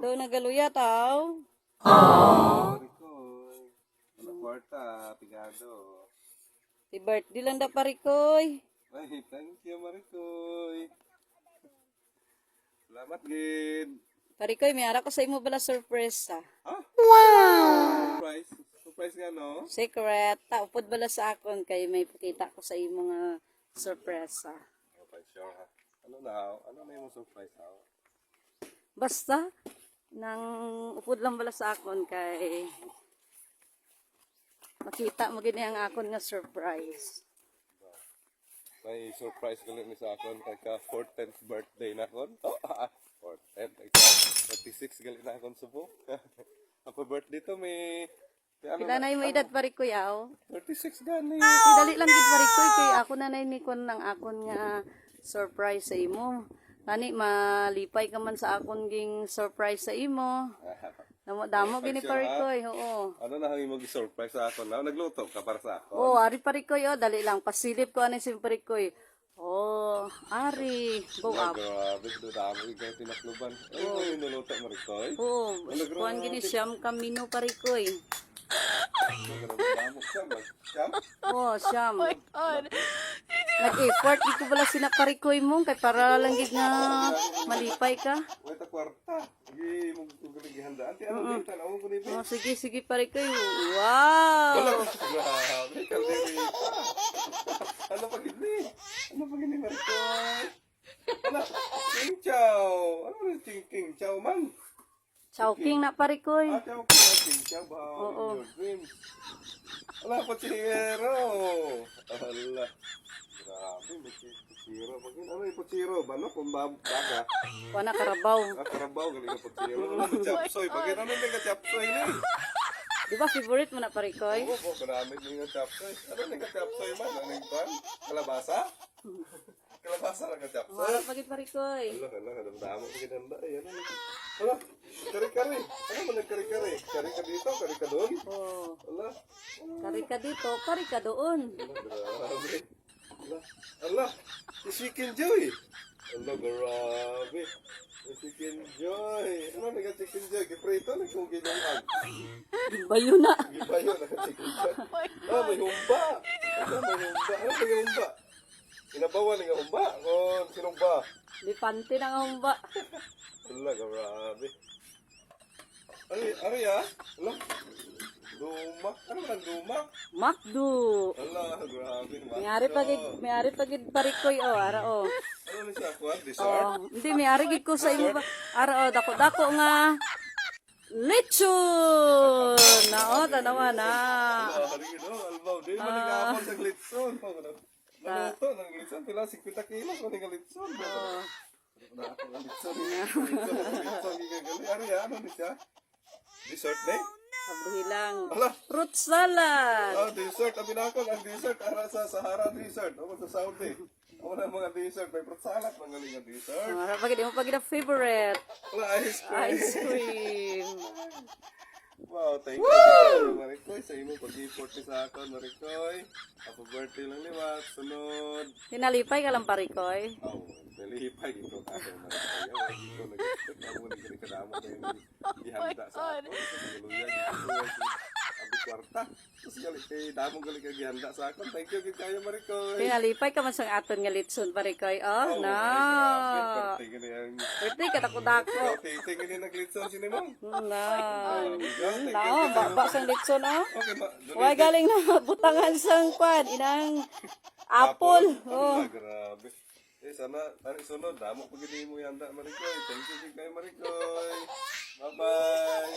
Do nagaluya taw. Marikoy. Wala kwarta, pigado. Ti birthday lang da parikoy. Ay, thank you, Marikoy. Salamat, Gid. Parikoy, may ara ko sa imo bala surprise ha. Ah? Wow! Surprise. Surprise nga, no? Secret. Upod bala sa akon kay may pakita ko sa imo nga surprise ha. Okay, sure, ha? Ano na? Ano na yung surprise, ha? Basta nang upod lang bala sa akon kay makita mo gini ang akon nga surprise. May surprise ko lang ni sa akon kay ka 14th birthday na akon. Oh, 14th. 36 gali na akon subok. Happy birthday to me. Pila na yung edad parikoy aw? 36 gani. Dali lang gid parikoy kay ako na ni kon ng akon nga surprise sa imo. Kani malipay ka man sa akon ging surprise sa imo. Damo gini parikoy, oo. Ano na hangin mo gi-surprise sa akon? Nagluto ka para sa akon? Oh, ari parikoy oh, dali lang pasilip ko ani si parikoy. Oh, ari, go up. Grabe, damo igay tinakluban. Ay, mo yung nuluto mo Rikoy? Oh, kuan gini siyam kamino parikoy. Damo siya, siyam? Oh, siyam. Oh my God. Nag-effort dito bala sina parikoy mo kay para lang gid nga malipay ka. Wait, kwarta. Sige, mong handaan. Ano dito? Ano ko dito? Oh, sige parikoy. Wow. Grabe, kaldiri. Ano pa gini? Ano pa gini, Marikoy? Ano? King Chow. Ano na King Chow, man? Chowking na parikoy. Chow King Chow ba? Oo. Your dreams. Wala, pochero. Ala. Grabe, may pochero. Ano yung pochero? Bano? Kung baga? Kuana karabaw. Karabaw, galing ka pochero. Ano chapsoy? Bakit ano yung chapsoy na eh? Di ba favorite mo na parikoy? Oo po, maraming yung chapsoy. Ano yung chapsoy man? Ano yung pan? Kalabasa? Kalabasa lang ka chapsoy? Wala pagit parikoy. Hala, damo ko ginanda. Ay, ano? Hala, kari-kari. Ano mo nagkari-kari? Kari ka dito, kari ka doon? Oh, Hala. kari ka dito, kari ka doon. Grabe. Hala, si Chicken Joy. Hala, grabe. Si Chicken Joy. Ano nagka-Chicken Joy? Kiprito, nagkong ginungan. Bayo na. Gibayo, nagka-Chicken Joy. Ah, may humba. Ano, may humba. Ano may humba? Sinabawan nga humba. O, sinong ba? Lipante na nga humba. Hala, grabe. Ari ah? Hala. Duma. Ano man duma? Makdo. Hala, grabe. May pagid parikoy oh, ara oh. Ano na siya? Kuwan? Dessert? Oh, hindi may ari gid ko sa imo ba. Ara oh, dako nga lechon. Na oh, tanawa na. Hala, haligi no. Albaw. Di man nag-aapon sa glitson. Maluto ng glitson. Pila 50 kilos. Ano nga glitson? Oh. Ano ako ng glitson? Glitson. Gigagali. Ari ah? Ano na siya? Dessert na eh? Abuhi lang. Hala. Fruit salad. Oh, dessert. Abinakon ang dessert. Ara sa Sahara dessert. O sa Saudi. O na mga dessert. May fruit salad. Magaling ang dessert. Ara pagid mo pagid ang favorite. Wala ice cream. Ice cream. Wow, thank you, Marikoy. Sa imo pag-report ni sa akin, Marikoy. Happy birthday lang liwat. Sunod. Tinalipay ka lang parikoy. Oh, nalipay dito ka sa Marikoy. Ito, nag-expect ako nagkari ka damo na yung ihanda sa ako. Sa Magaluyan. Abi kwarta. Tapos kay damo gali ka gihanda sa akin. Thank you, kayo, Marikoy. Tinalipay ka man sang aton nga litson parikoy. Oh, no. Birthday ka dako-dako. Tingin niya naglitson sinimong. No. No, baba sang litson oh. Okay ba? Why galing na butangan sang kwan inang apple. Oh. Grabe. Sana tarik sunod. Damo pag mo yanda, Marikoy. Thank you, kayo, Marikoy. Bye-bye.